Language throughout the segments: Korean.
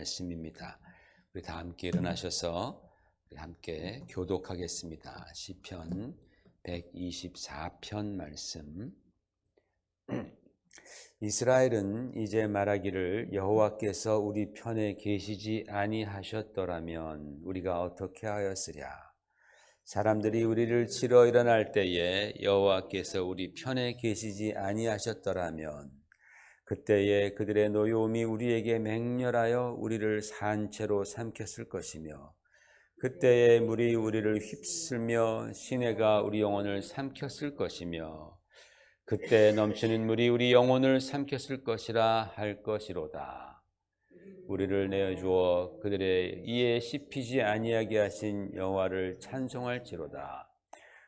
말씀입니다. 우리 다 함께 일어나셔서 우리 함께 교독하겠습니다. 시편 124편 말씀. 이스라엘은 이제 말하기를 여호와께서 우리 편에 계시지 아니하셨더라면 우리가 어떻게 하였으랴. 사람들이 우리를 치러 일어날 때에 여호와께서 우리 편에 계시지 아니하셨더라면 그때에 그들의 노여움이 우리에게 맹렬하여 우리를 산채로 삼켰을 것이며 그때에 물이 우리를 휩쓸며 시내가 우리 영혼을 삼켰을 것이며 그때 넘치는 물이 우리 영혼을 삼켰을 것이라 할 것이로다. 우리를 내어주어 그들의 이에 씹히지 아니하게 하신 여호와를 찬송할지로다.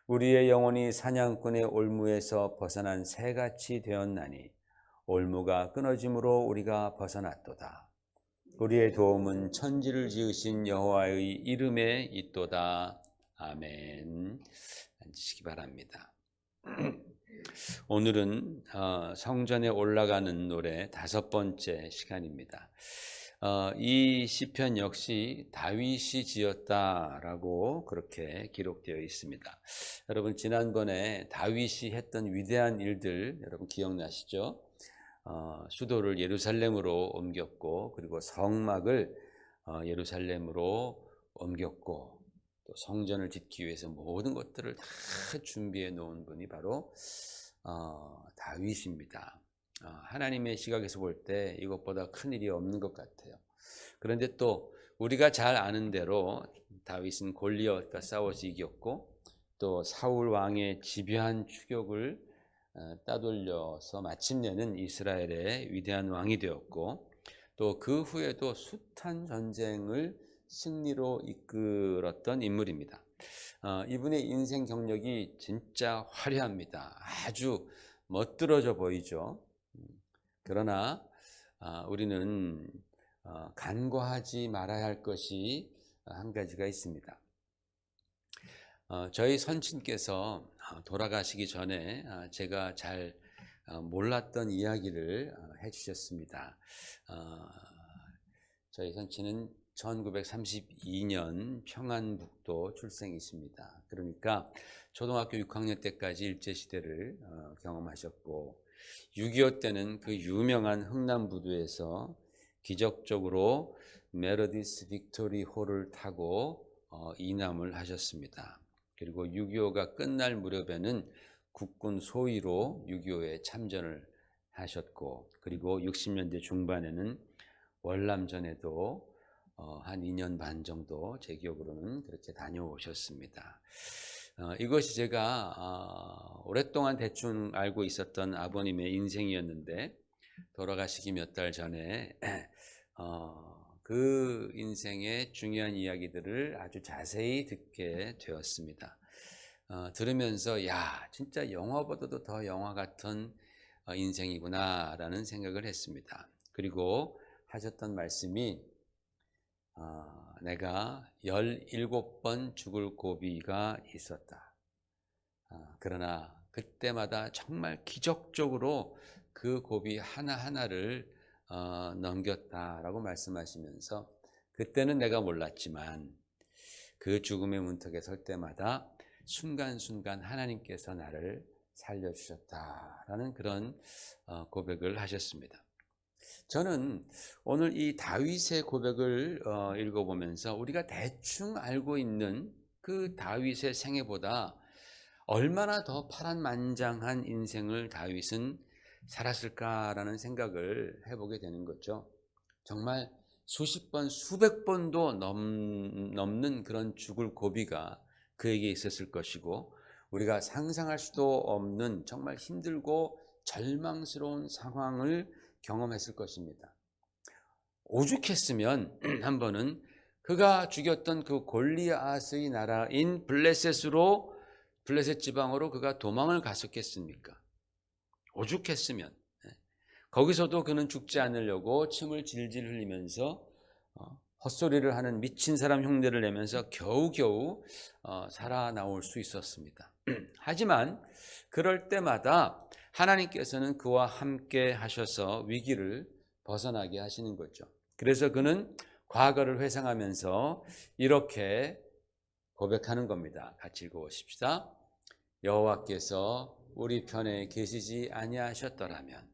우리의 영혼이 사냥꾼의 올무에서 벗어난 새같이 되었나니 올무가 끊어짐으로 우리가 벗어났도다. 우리의 도움은 천지를 지으신 여호와의 이름에 있도다. 아멘. 앉으시기 바랍니다. 오늘은 성전에 올라가는 노래 5번째 시간입니다. 이 시편 역시 다윗이 지었다라고 그렇게 기록되어 있습니다. 여러분 지난번에 다윗이 했던 위대한 일들 여러분 기억나시죠? 수도를 예루살렘으로 옮겼고 그리고 성막을 예루살렘으로 옮겼고 또 성전을 짓기 위해서 모든 것들을 다 준비해 놓은 분이 바로 다윗입니다. 하나님의 시각에서 볼 때 이것보다 큰 일이 없는 것 같아요. 그런데 또 우리가 잘 아는 대로 다윗은 골리앗과 싸워서 이겼고 또 사울 왕의 집요한 추격을 따돌려서 마침내는 이스라엘의 위대한 왕이 되었고 또 그 후에도 숱한 전쟁을 승리로 이끌었던 인물입니다. 이분의 인생 경력이 진짜 화려합니다. 아주 멋들어져 보이죠. 그러나 우리는 간과하지 말아야 할 것이 한 가지가 있습니다. 저희 선친께서 돌아가시기 전에 제가 잘 몰랐던 이야기를 해주셨습니다. 저희 선친은 1932년 평안북도 출생이십니다. 그러니까 초등학교 6학년 때까지 일제시대를 경험하셨고 6.25 때는 그 유명한 흥남부두에서 기적적으로 메르디스 빅토리 홀을 타고 이남을 하셨습니다. 그리고 6.25가 끝날 무렵에는 국군 소위로 6.25에 참전을 하셨고 그리고 60년대 중반에는 월남전에도 한 2년 반 정도 제 기억으로는 그렇게 다녀오셨습니다. 이것이 제가 오랫동안 대충 알고 있었던 아버님의 인생이었는데 돌아가시기 몇 달 전에 그 인생의 중요한 이야기들을 아주 자세히 듣게 되었습니다. 들으면서 야 진짜 영화보다도 더 영화 같은 인생이구나 라는 생각을 했습니다. 그리고 하셨던 말씀이 내가 17번 죽을 고비가 있었다. 그러나 그때마다 정말 기적적으로 그 고비 하나하나를 넘겼다라고 말씀하시면서 그때는 내가 몰랐지만 그 죽음의 문턱에 설 때마다 순간순간 하나님께서 나를 살려주셨다라는 그런 고백을 하셨습니다. 저는 오늘 이 다윗의 고백을 읽어보면서 우리가 대충 알고 있는 그 다윗의 생애보다 얼마나 더 파란만장한 인생을 다윗은 살았을까라는 생각을 해보게 되는 거죠. 정말 수십 번, 수백 번도 넘는 그런 죽을 고비가 그에게 있었을 것이고 우리가 상상할 수도 없는 정말 힘들고 절망스러운 상황을 경험했을 것입니다. 오죽했으면 한 번은 그가 죽였던 그 골리앗의 나라인 블레셋 지방으로 그가 도망을 갔었겠습니까? 오죽했으면 거기서도 그는 죽지 않으려고 침을 질질 흘리면서 헛소리를 하는 미친 사람 흉내를 내면서 겨우겨우 살아나올 수 있었습니다. 하지만 그럴 때마다 하나님께서는 그와 함께 하셔서 위기를 벗어나게 하시는 거죠. 그래서 그는 과거를 회상하면서 이렇게 고백하는 겁니다. 같이 읽어보십시다. 여호와께서 우리 편에 계시지 아니하셨더라면,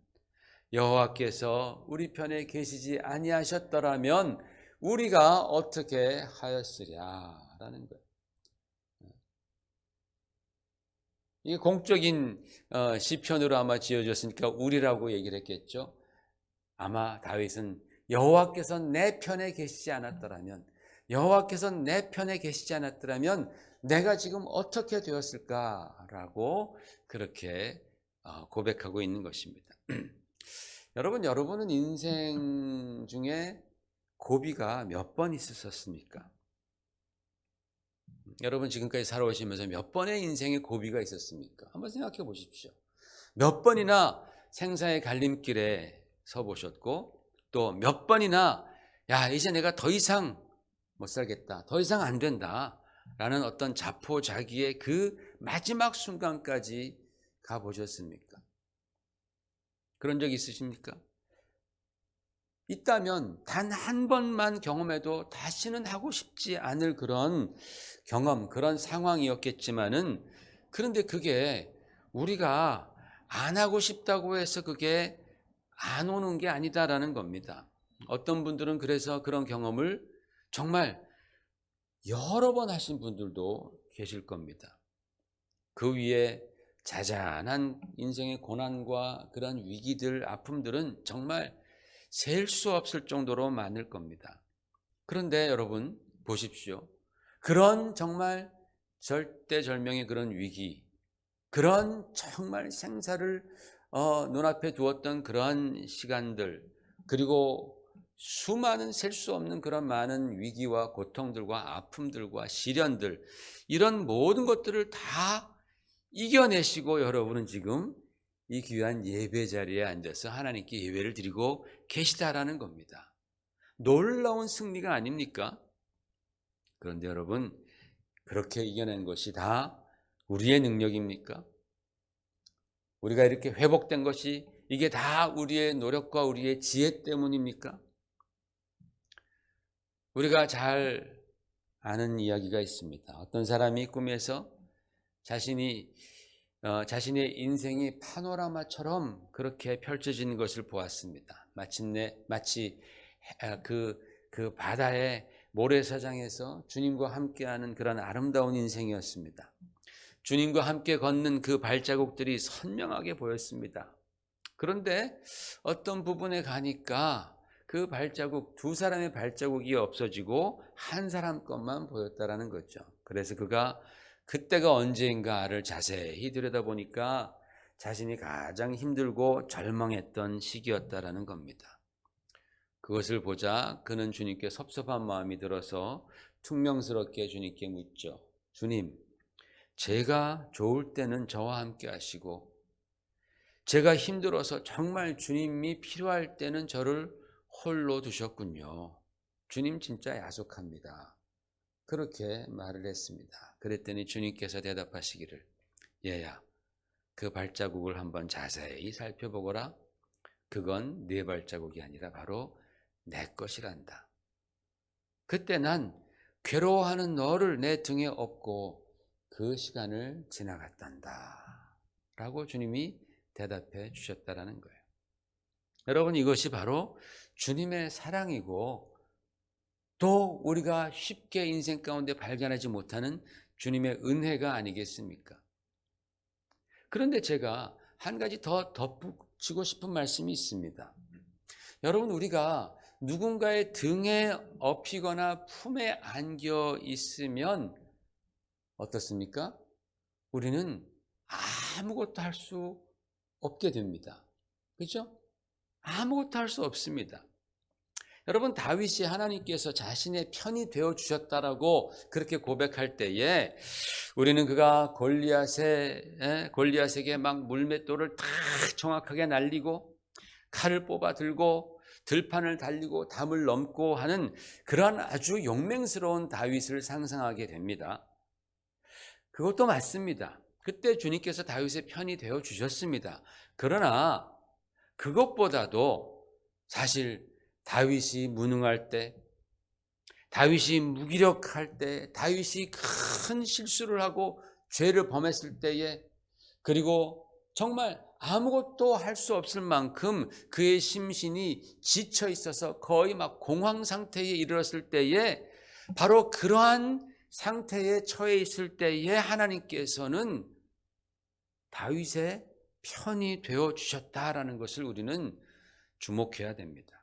여호와께서 우리 편에 계시지 아니하셨더라면 우리가 어떻게 하였으랴라는 거예요. 이게 공적인 시편으로 아마 지어졌으니까 우리라고 얘기를 했겠죠. 아마 다윗은 여호와께서 내 편에 계시지 않았더라면, 여호와께서 내 편에 계시지 않았더라면 내가 지금 어떻게 되었을까라고 그렇게 고백하고 있는 것입니다. 여러분은 인생 중에 고비가 몇 번 있으셨습니까? 여러분 지금까지 살아오시면서 몇 번의 인생의 고비가 있었습니까? 한번 생각해 보십시오. 몇 번이나 생사의 갈림길에 서 보셨고, 또 몇 번이나 야 이제 내가 더 이상 못 살겠다, 더 이상 안 된다 라는 어떤 자포자기의 그 마지막 순간까지 가보셨습니까? 그런 적 있으십니까? 있다면 단 한 번만 경험해도 다시는 하고 싶지 않을 그런 경험, 그런 상황이었겠지만은, 그런데 그게 우리가 안 하고 싶다고 해서 그게 안 오는 게 아니다라는 겁니다. 어떤 분들은 그래서 그런 경험을 정말 여러 번 하신 분들도 계실 겁니다. 그 위에 자잘한 인생의 고난과 그런 위기들, 아픔들은 정말 셀 수 없을 정도로 많을 겁니다. 그런데 여러분 보십시오. 그런 정말 절대절명의 그런 위기, 그런 정말 생사를 눈앞에 두었던 그런 시간들, 그리고 수많은 셀 수 없는 그런 많은 위기와 고통들과 아픔들과 시련들, 이런 모든 것들을 다 이겨내시고 여러분은 지금 이 귀한 예배 자리에 앉아서 하나님께 예배를 드리고 계시다라는 겁니다. 놀라운 승리가 아닙니까? 그런데 여러분, 그렇게 이겨낸 것이 다 우리의 능력입니까? 우리가 이렇게 회복된 것이 이게 다 우리의 노력과 우리의 지혜 때문입니까? 우리가 잘 아는 이야기가 있습니다. 어떤 사람이 꿈에서 자신의 인생이 파노라마처럼 그렇게 펼쳐지는 것을 보았습니다. 마치 그 바다의 모래사장에서 주님과 함께하는 그런 아름다운 인생이었습니다. 주님과 함께 걷는 그 발자국들이 선명하게 보였습니다. 그런데 어떤 부분에 가니까 그 발자국, 두 사람의 발자국이 없어지고 한 사람 것만 보였다라는 거죠. 그래서 그가 그때가 언제인가를 자세히 들여다보니까 자신이 가장 힘들고 절망했던 시기였다라는 겁니다. 그것을 보자 그는 주님께 섭섭한 마음이 들어서 퉁명스럽게 주님께 묻죠. 주님, 제가 좋을 때는 저와 함께 하시고 제가 힘들어서 정말 주님이 필요할 때는 저를 홀로 두셨군요. 주님 진짜 야속합니다. 그렇게 말을 했습니다. 그랬더니 주님께서 대답하시기를, 얘야, 그 발자국을 한번 자세히 살펴보거라. 그건 네 발자국이 아니라 바로 내 것이란다. 그때 난 괴로워하는 너를 내 등에 업고 그 시간을 지나갔단다 라고 주님이 대답해 주셨다라는 거예요. 여러분, 이것이 바로 주님의 사랑이고 또 우리가 쉽게 인생 가운데 발견하지 못하는 주님의 은혜가 아니겠습니까? 그런데 제가 한 가지 더 덧붙이고 싶은 말씀이 있습니다. 여러분, 우리가 누군가의 등에 업히거나 품에 안겨 있으면 어떻습니까? 우리는 아무것도 할 수 없게 됩니다. 그렇죠? 아무것도 할 수 없습니다. 여러분, 다윗이 하나님께서 자신의 편이 되어 주셨다라고 그렇게 고백할 때에 우리는 그가 골리앗에게 막 물맷돌을 탁 정확하게 날리고 칼을 뽑아 들고 들판을 달리고 담을 넘고 하는 그런 아주 용맹스러운 다윗을 상상하게 됩니다. 그것도 맞습니다. 그때 주님께서 다윗의 편이 되어 주셨습니다. 그러나 그것보다도 사실 다윗이 무능할 때, 다윗이 무기력할 때, 다윗이 큰 실수를 하고 죄를 범했을 때에, 그리고 정말 아무것도 할 수 없을 만큼 그의 심신이 지쳐 있어서 거의 막 공황 상태에 이르렀을 때에, 바로 그러한 상태에 처해 있을 때에 하나님께서는 다윗의 편이 되어 주셨다라는 것을 우리는 주목해야 됩니다.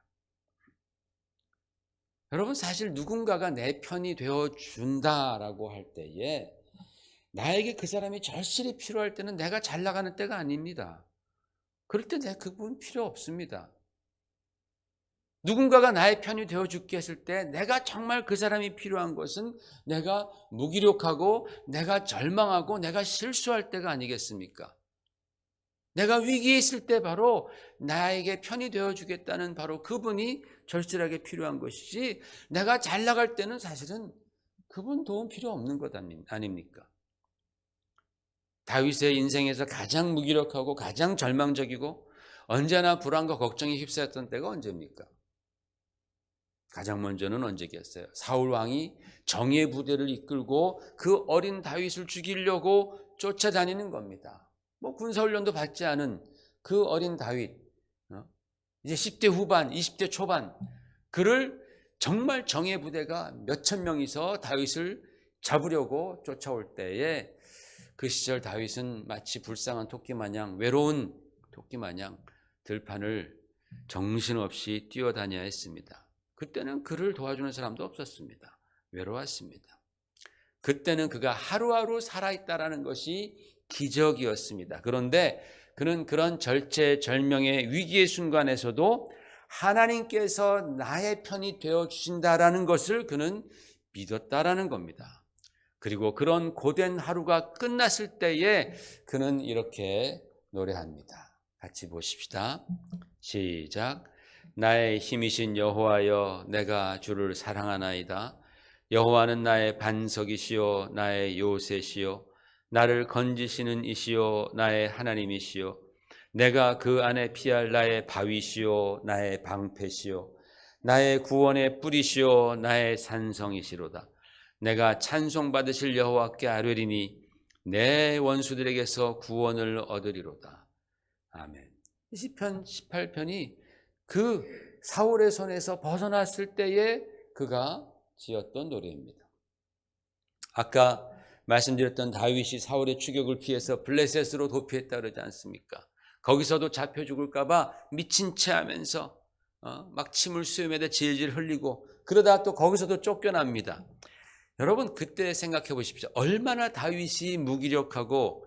여러분, 사실 누군가가 내 편이 되어 준다라고 할 때에 나에게 그 사람이 절실히 필요할 때는 내가 잘 나가는 때가 아닙니다. 그럴 때 내 그분 필요 없습니다. 누군가가 나의 편이 되어 줄게 했을 때 내가 정말 그 사람이 필요한 것은 내가 무기력하고 내가 절망하고 내가 실수할 때가 아니겠습니까? 내가 위기에 있을 때 바로 나에게 편이 되어 주겠다는 바로 그분이 절실하게 필요한 것이지, 내가 잘 나갈 때는 사실은 그분 도움 필요 없는 것 아닙니까? 다윗의 인생에서 가장 무기력하고 가장 절망적이고 언제나 불안과 걱정이 휩싸였던 때가 언제입니까? 가장 먼저는 언제겠어요? 사울 왕이 정예 부대를 이끌고 그 어린 다윗을 죽이려고 쫓아다니는 겁니다. 군사훈련도 받지 않은 그 어린 다윗, 이제 10대 후반, 20대 초반, 그를 정말 정예 부대가 몇천 명이서 다윗을 잡으려고 쫓아올 때에 그 시절 다윗은 마치 불쌍한 토끼 마냥, 외로운 토끼 마냥 들판을 정신없이 뛰어다녀야 했습니다. 그때는 그를 도와주는 사람도 없었습니다. 외로웠습니다. 그때는 그가 하루하루 살아있다라는 것이 기적이었습니다. 그런데 그는 그런 절체절명의 위기의 순간에서도 하나님께서 나의 편이 되어 주신다라는 것을 그는 믿었다라는 겁니다. 그리고 그런 고된 하루가 끝났을 때에 그는 이렇게 노래합니다. 같이 보십시다. 시작. 나의 힘이신 여호와여, 내가 주를 사랑하나이다. 여호와는 나의 반석이시요 나의 요새시요 나를 건지시는 이시요 나의 하나님이시요 내가 그 안에 피할 나의 바위시요 나의 방패시요 나의 구원의 뿌리시요 나의 산성이시로다. 내가 찬송받으실 여호와께 아뢰리니 내 원수들에게서 구원을 얻으리로다. 아멘. 시편 18편이 그 사울의 손에서 벗어났을 때에 그가 지었던 노래입니다. 아까 말씀드렸던 다윗이 사울의 추격을 피해서 블레셋으로 도피했다 그러지 않습니까? 거기서도 잡혀 죽을까 봐 미친 채 하면서 막 침을 수염에다 질질 흘리고, 그러다 또 거기서도 쫓겨납니다. 여러분, 그때 생각해 보십시오. 얼마나 다윗이 무기력하고,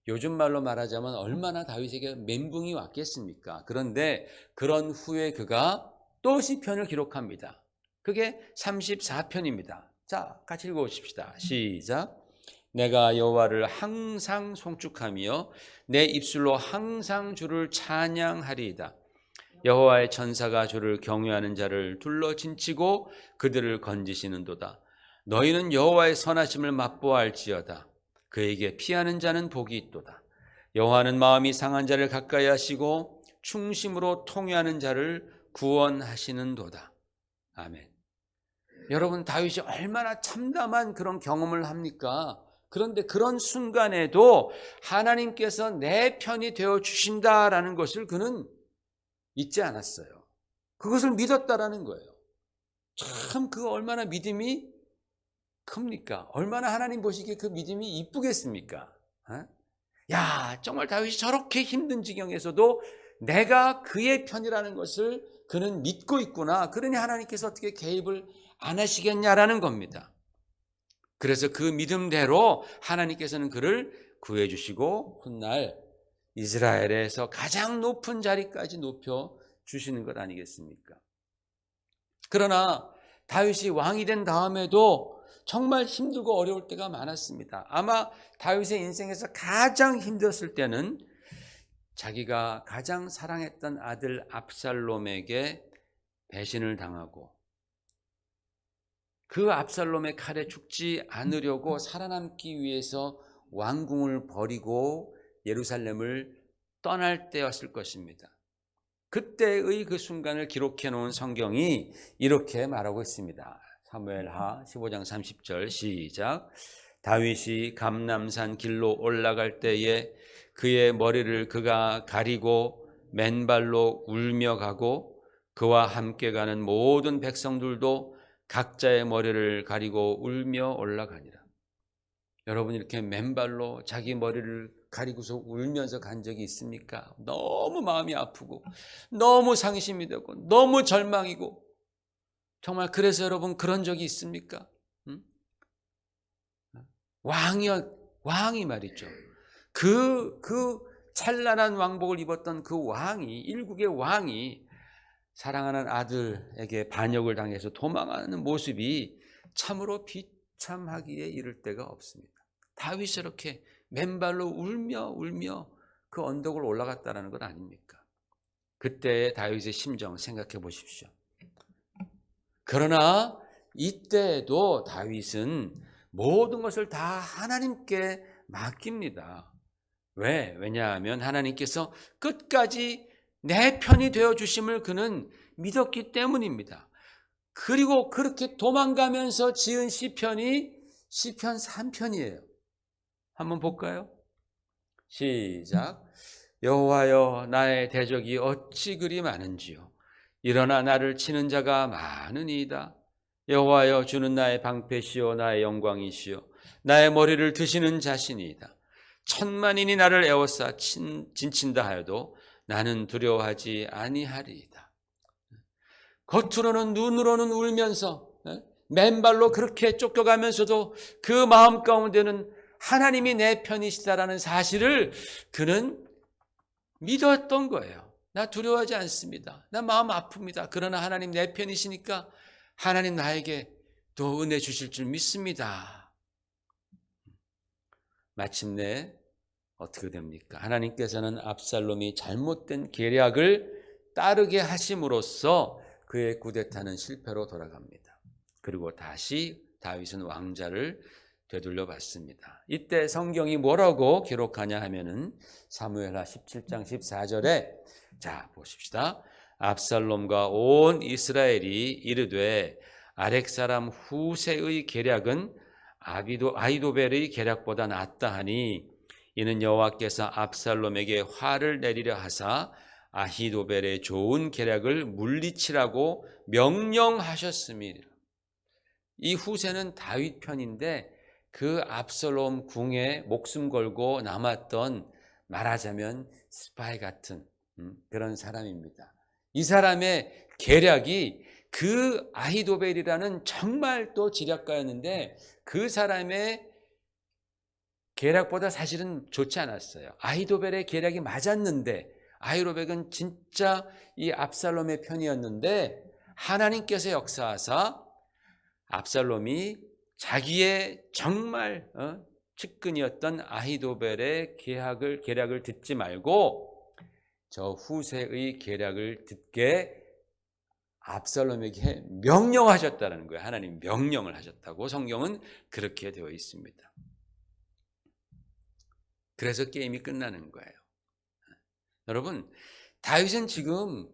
요즘 말로 말하자면 얼마나 다윗에게 멘붕이 왔겠습니까? 그런데 그런 후에 그가 또 시편을 기록합니다. 그게 34편입니다. 자, 같이 읽어보십시다. 시작. 내가 여호와를 항상 송축하며 내 입술로 항상 주를 찬양하리이다. 여호와의 천사가 주를 경외하는 자를 둘러 진치고 그들을 건지시는도다. 너희는 여호와의 선하심을 맛보아할지어다. 그에게 피하는 자는 복이 있도다. 여호와는 마음이 상한 자를 가까이 하시고 충심으로 통회하는 자를 구원하시는도다. 아멘. 여러분, 다윗이 얼마나 참담한 그런 경험을 합니까? 그런데 그런 순간에도 하나님께서 내 편이 되어 주신다라는 것을 그는 잊지 않았어요. 그것을 믿었다라는 거예요. 참, 그 얼마나 믿음이 큽니까? 얼마나 하나님 보시기에 그 믿음이 이쁘겠습니까? 야, 정말 다윗이 저렇게 힘든 지경에서도 내가 그의 편이라는 것을 그는 믿고 있구나. 그러니 하나님께서 어떻게 개입을 안 하시겠냐라는 겁니다. 그래서 그 믿음대로 하나님께서는 그를 구해주시고 훗날 이스라엘에서 가장 높은 자리까지 높여 주시는 것 아니겠습니까? 그러나 다윗이 왕이 된 다음에도 정말 힘들고 어려울 때가 많았습니다. 아마 다윗의 인생에서 가장 힘들었을 때는 자기가 가장 사랑했던 아들 압살롬에게 배신을 당하고 그 압살롬의 칼에 죽지 않으려고 살아남기 위해서 왕궁을 버리고 예루살렘을 떠날 때였을 것입니다. 그때의 그 순간을 기록해 놓은 성경이 이렇게 말하고 있습니다. 사무엘하 15장 30절 시작. 다윗이 감람산 길로 올라갈 때에 그의 머리를 그가 가리고 맨발로 울며 가고 그와 함께 가는 모든 백성들도 각자의 머리를 가리고 울며 올라가니라. 여러분 이렇게 맨발로 자기 머리를 가리고서 울면서 간 적이 있습니까? 너무 마음이 아프고 너무 상심이 되고 너무 절망이고 정말 그래서 여러분 그런 적이 있습니까? 응? 왕이 말이죠. 그 찬란한 왕복을 입었던 그 왕이 일국의 왕이 사랑하는 아들에게 반역을 당해서 도망하는 모습이 참으로 비참하기에 이를 데가 없습니다. 다윗이 이렇게 맨발로 울며 그 언덕을 올라갔다는 것 아닙니까? 그때의 다윗의 심정 생각해 보십시오. 그러나 이때에도 다윗은 모든 것을 다 하나님께 맡깁니다. 왜냐하면 하나님께서 끝까지 내 편이 되어주심을 그는 믿었기 때문입니다. 그리고 그렇게 도망가면서 지은 시편이 시편 3편이에요. 한번 볼까요? 시작. 여호와여 나의 대적이 어찌 그리 많은지요. 일어나 나를 치는 자가 많으니이다. 여호와여 주는 나의 방패시요 나의 영광이시요 나의 머리를 드시는 자신이이다. 천만인이 나를 에워싸 진친다 하여도 나는 두려워하지 아니하리이다. 겉으로는 눈으로는 울면서 맨발로 그렇게 쫓겨가면서도 그 마음 가운데는 하나님이 내 편이시다라는 사실을 그는 믿었던 거예요. 나 두려워하지 않습니다. 나 마음 아픕니다. 그러나 하나님 내 편이시니까 하나님 나에게 또 은혜 주실 줄 믿습니다. 마침내 어떻게 됩니까? 하나님께서는 압살롬이 잘못된 계략을 따르게 하심으로써 그의 쿠데타는 실패로 돌아갑니다. 그리고 다시 다윗은 왕자를 되돌려 받습니다. 이때 성경이 뭐라고 기록하냐 하면은 사무엘하 17장 14절에 자 보십시다. 압살롬과 온 이스라엘이 이르되 아렉 사람 후세의 계략은 아히도벨의 계략보다 낫다 하니 이는 여호와께서 압살롬에게 화를 내리려 하사 아히도벨의 좋은 계략을 물리치라고 명령하셨습니다. 이 후세는 다윗 편인데 그 압살롬 궁에 목숨 걸고 남았던 말하자면 스파이 같은 그런 사람입니다. 이 사람의 계략이 그 아히도벨이라는 정말 또 지략가였는데 그 사람의 계략보다 사실은 좋지 않았어요. 아히도벨의 계략이 맞았는데 아히도벨은 진짜 이 압살롬의 편이었는데 하나님께서 역사하사 압살롬이 자기의 정말 측근이었던 아히도벨의 계략을 듣지 말고 저 후세의 계략을 듣게 압살롬에게 명령하셨다는 거예요. 하나님 명령을 하셨다고 성경은 그렇게 되어 있습니다. 그래서 게임이 끝나는 거예요. 여러분, 다윗은 지금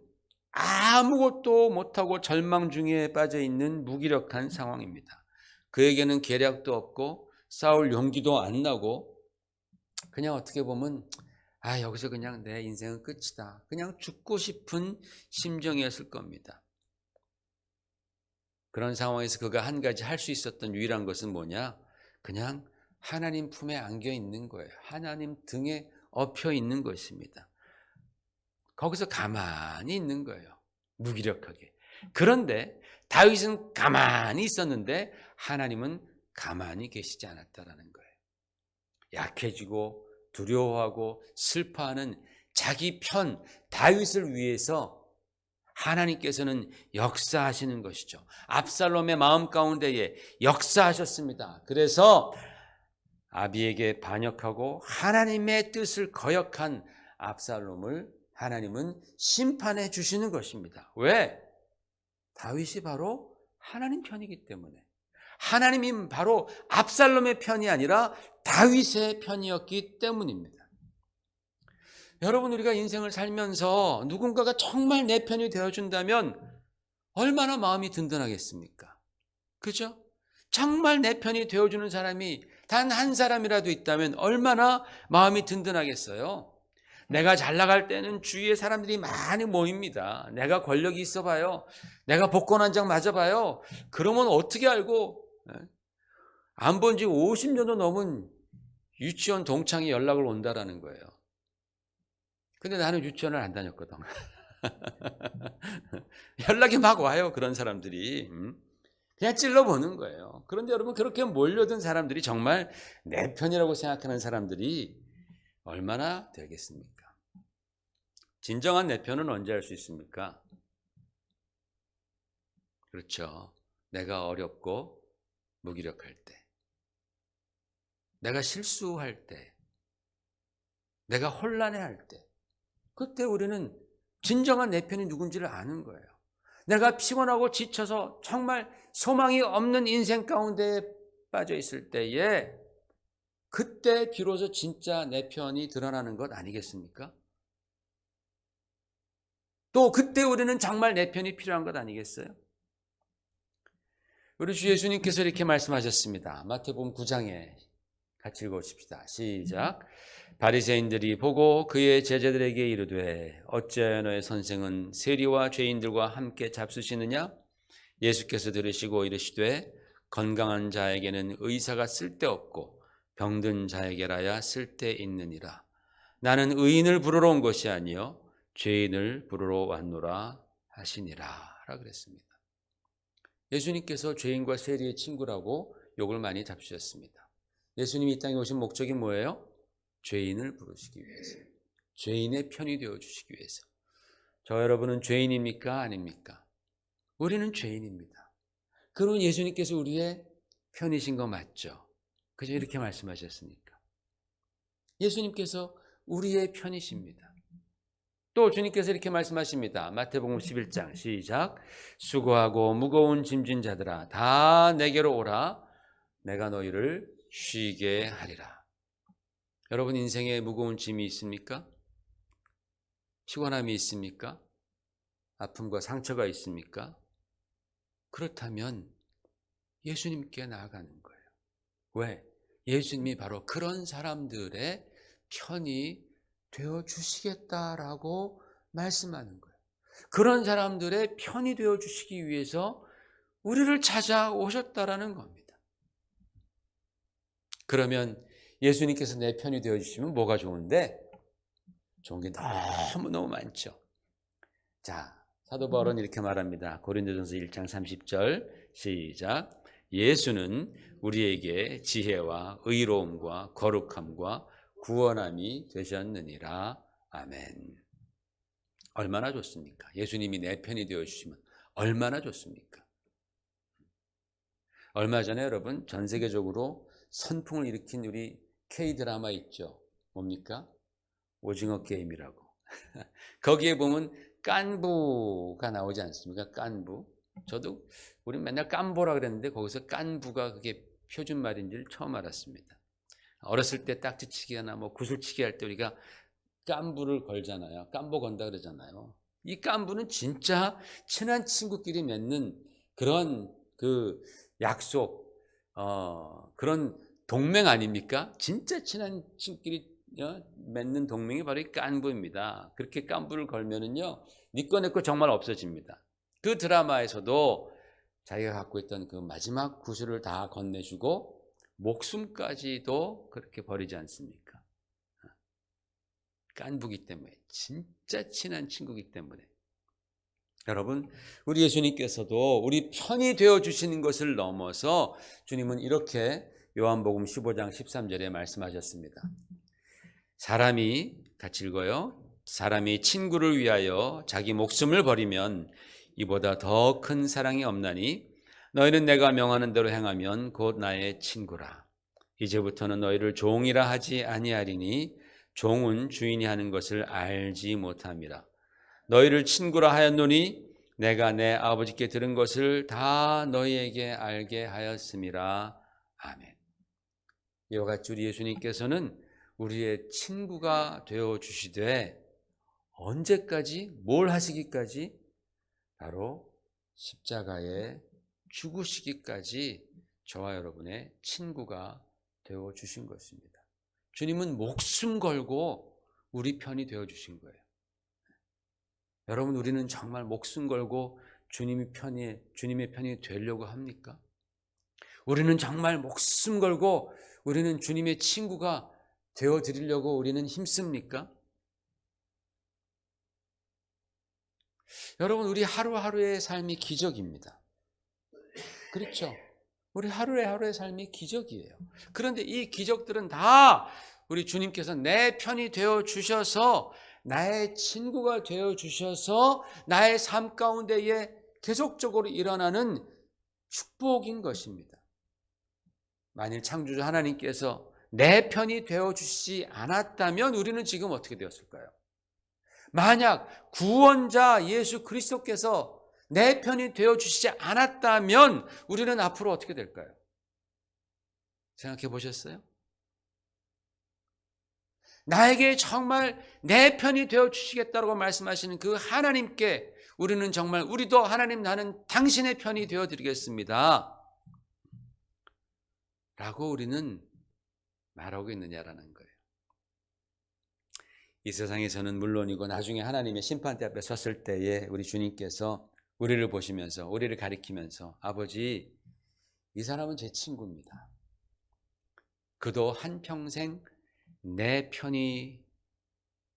아무것도 못하고 절망 중에 빠져 있는 무기력한 상황입니다. 그에게는 계략도 없고 싸울 용기도 안 나고 그냥 어떻게 보면 여기서 그냥 내 인생은 끝이다. 그냥 죽고 싶은 심정이었을 겁니다. 그런 상황에서 그가 한 가지 할 수 있었던 유일한 것은 뭐냐? 그냥 하나님 품에 안겨 있는 거예요. 하나님 등에 엎혀 있는 것입니다. 거기서 가만히 있는 거예요. 무기력하게. 그런데 다윗은 가만히 있었는데 하나님은 가만히 계시지 않았다라는 거예요. 약해지고 두려워하고 슬퍼하는 자기 편 다윗을 위해서 하나님께서는 역사하시는 것이죠. 압살롬의 마음 가운데에 역사하셨습니다. 그래서 아비에게 반역하고 하나님의 뜻을 거역한 압살롬을 하나님은 심판해 주시는 것입니다. 왜? 다윗이 바로 하나님 편이기 때문에. 하나님이 바로 압살롬의 편이 아니라 다윗의 편이었기 때문입니다. 여러분, 우리가 인생을 살면서 누군가가 정말 내 편이 되어준다면 얼마나 마음이 든든하겠습니까? 그죠? 정말 내 편이 되어주는 사람이 단 한 사람이라도 있다면 얼마나 마음이 든든하겠어요? 내가 잘 나갈 때는 주위에 사람들이 많이 모입니다. 내가 권력이 있어 봐요. 내가 복권 한 장 맞아 봐요. 그러면 어떻게 알고, 안 본 지 50년도 넘은 유치원 동창이 연락을 온다라는 거예요. 근데 나는 유치원을 안 다녔거든. 연락이 막 와요, 그런 사람들이. 그냥 찔러보는 거예요. 그런데 여러분, 그렇게 몰려든 사람들이 정말 내 편이라고 생각하는 사람들이 얼마나 되겠습니까? 진정한 내 편은 언제 할 수 있습니까? 그렇죠. 내가 어렵고 무기력할 때, 내가 실수할 때, 내가 혼란해할 때, 그때 우리는 진정한 내 편이 누군지를 아는 거예요. 내가 피곤하고 지쳐서 정말 소망이 없는 인생 가운데 빠져 있을 때에, 그때 비로소 진짜 내 편이 드러나는 것 아니겠습니까? 또 그때 우리는 정말 내 편이 필요한 것 아니겠어요? 우리 주 예수님께서 이렇게 말씀하셨습니다. 마태복음 9장에 같이 읽어봅시다. 시작. 바리새인들이 보고 그의 제자들에게 이르되 어찌하여 너의 선생은 세리와 죄인들과 함께 잡수시느냐? 예수께서 들으시고 이르시되 건강한 자에게는 의사가 쓸데없고 병든 자에게라야 쓸데있느니라. 나는 의인을 부르러 온 것이 아니요 죄인을 부르러 왔노라 하시니라 라 그랬습니다. 예수님께서 죄인과 세리의 친구라고 욕을 많이 잡수셨습니다. 예수님이 이 땅에 오신 목적이 뭐예요? 죄인을 부르시기 위해서, 죄인의 편이 되어주시기 위해서. 저 여러분은 죄인입니까? 아닙니까? 우리는 죄인입니다. 그러면 예수님께서 우리의 편이신 거 맞죠? 그죠? 이렇게 말씀하셨으니까. 예수님께서 우리의 편이십니다. 또 주님께서 이렇게 말씀하십니다. 마태복음 11장 시작. 수고하고 무거운 짐진 자들아 다 내게로 오라. 내가 너희를 쉬게 하리라. 여러분, 인생에 무거운 짐이 있습니까? 피곤함이 있습니까? 아픔과 상처가 있습니까? 그렇다면 예수님께 나아가는 거예요. 왜? 예수님이 바로 그런 사람들의 편이 되어주시겠다라고 말씀하는 거예요. 그런 사람들의 편이 되어주시기 위해서 우리를 찾아오셨다라는 겁니다. 그러면 예수님께서 내 편이 되어주시면 뭐가 좋은데? 좋은 게 너무너무 많죠. 자, 사도 바울은 이렇게 말합니다. 고린도전서 1장 30절 시작. 예수는 우리에게 지혜와 의로움과 거룩함과 구원함이 되셨느니라. 아멘. 얼마나 좋습니까? 예수님이 내 편이 되어주시면 얼마나 좋습니까? 얼마 전에 여러분, 전 세계적으로 선풍을 일으킨 우리 K-드라마 있죠. 뭡니까? 오징어 게임이라고. 거기에 보면 깐부가 나오지 않습니까? 깐부. 저도 우리 맨날 깐보라 그랬는데 거기서 깐부가 그게 표준말인 줄 처음 알았습니다. 어렸을 때 딱지치기나 뭐 구슬치기 할 때 우리가 깐부를 걸잖아요. 깐보 건다 그러잖아요. 이 깐부는 진짜 친한 친구끼리 맺는 그런 그 약속, 그런 동맹 아닙니까? 진짜 친한 친구끼리 맺는 동맹이 바로 이 깐부입니다. 그렇게 깐부를 걸면은요, 니 거 내 거 정말 없어집니다. 그 드라마에서도 자기가 갖고 있던 그 마지막 구슬을 다 건네주고 목숨까지도 그렇게 버리지 않습니까? 깐부기 때문에, 진짜 친한 친구기 때문에. 여러분, 우리 예수님께서도 우리 편이 되어주시는 것을 넘어서 주님은 이렇게 요한복음 15장 13절에 말씀하셨습니다. 사람이, 같이 읽어요. 사람이 친구를 위하여 자기 목숨을 버리면 이보다 더 큰 사랑이 없나니 너희는 내가 명하는 대로 행하면 곧 나의 친구라. 이제부터는 너희를 종이라 하지 아니하리니 종은 주인이 하는 것을 알지 못함이라. 너희를 친구라 하였노니 내가 내 아버지께 들은 것을 다 너희에게 알게 하였음이라. 아멘. 이와 같이 우리 예수님께서는 우리의 친구가 되어 주시되 언제까지 뭘 하시기까지? 바로 십자가에 죽으시기까지 저와 여러분의 친구가 되어 주신 것입니다. 주님은 목숨 걸고 우리 편이 되어 주신 거예요. 여러분, 우리는 정말 목숨 걸고 주님의 편이 되려고 합니까? 우리는 정말 목숨 걸고 우리는 주님의 친구가 되어 드리려고 우리는 힘씁니까? 여러분, 우리 하루하루의 삶이 기적입니다. 그렇죠? 우리 하루하루의 삶이 기적이에요. 그런데 이 기적들은 다 우리 주님께서 내 편이 되어 주셔서, 나의 친구가 되어 주셔서 나의 삶 가운데에 계속적으로 일어나는 축복인 것입니다. 만일 창조주 하나님께서 내 편이 되어 주시지 않았다면 우리는 지금 어떻게 되었을까요? 만약 구원자 예수 그리스도께서 내 편이 되어 주시지 않았다면 우리는 앞으로 어떻게 될까요? 생각해 보셨어요? 나에게 정말 내 편이 되어 주시겠다고 말씀하시는 그 하나님께 우리는 정말 우리도 하나님, 나는 당신의 편이 되어 드리겠습니다 라고 우리는 말하고 있느냐라는 거예요. 이 세상에서는 물론이고 나중에 하나님의 심판대 앞에 섰을 때에 우리 주님께서 우리를 보시면서, 우리를 가리키면서, 아버지, 이 사람은 제 친구입니다. 그도 한평생 내 편이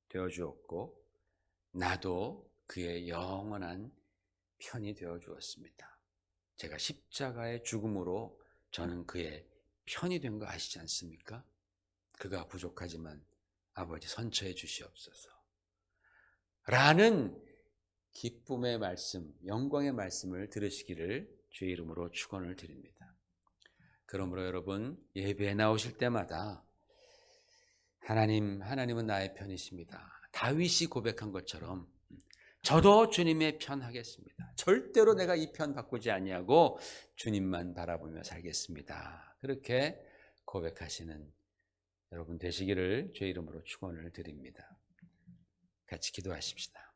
되어주었고 나도 그의 영원한 편이 되어주었습니다. 제가 십자가의 죽음으로 저는 그의 편이 된 거 아시지 않습니까? 그가 부족하지만 아버지 선처해 주시옵소서 라는 기쁨의 말씀, 영광의 말씀을 들으시기를 주의 이름으로 축원을 드립니다. 그러므로 여러분, 예배에 나오실 때마다 하나님은 나의 편이십니다. 다윗이 고백한 것처럼 저도 주님의 편 하겠습니다. 절대로 내가 이 편 바꾸지 아니하고 주님만 바라보며 살겠습니다. 그렇게 고백하시는 여러분 되시기를 주의 이름으로 축원을 드립니다. 같이 기도하십시다.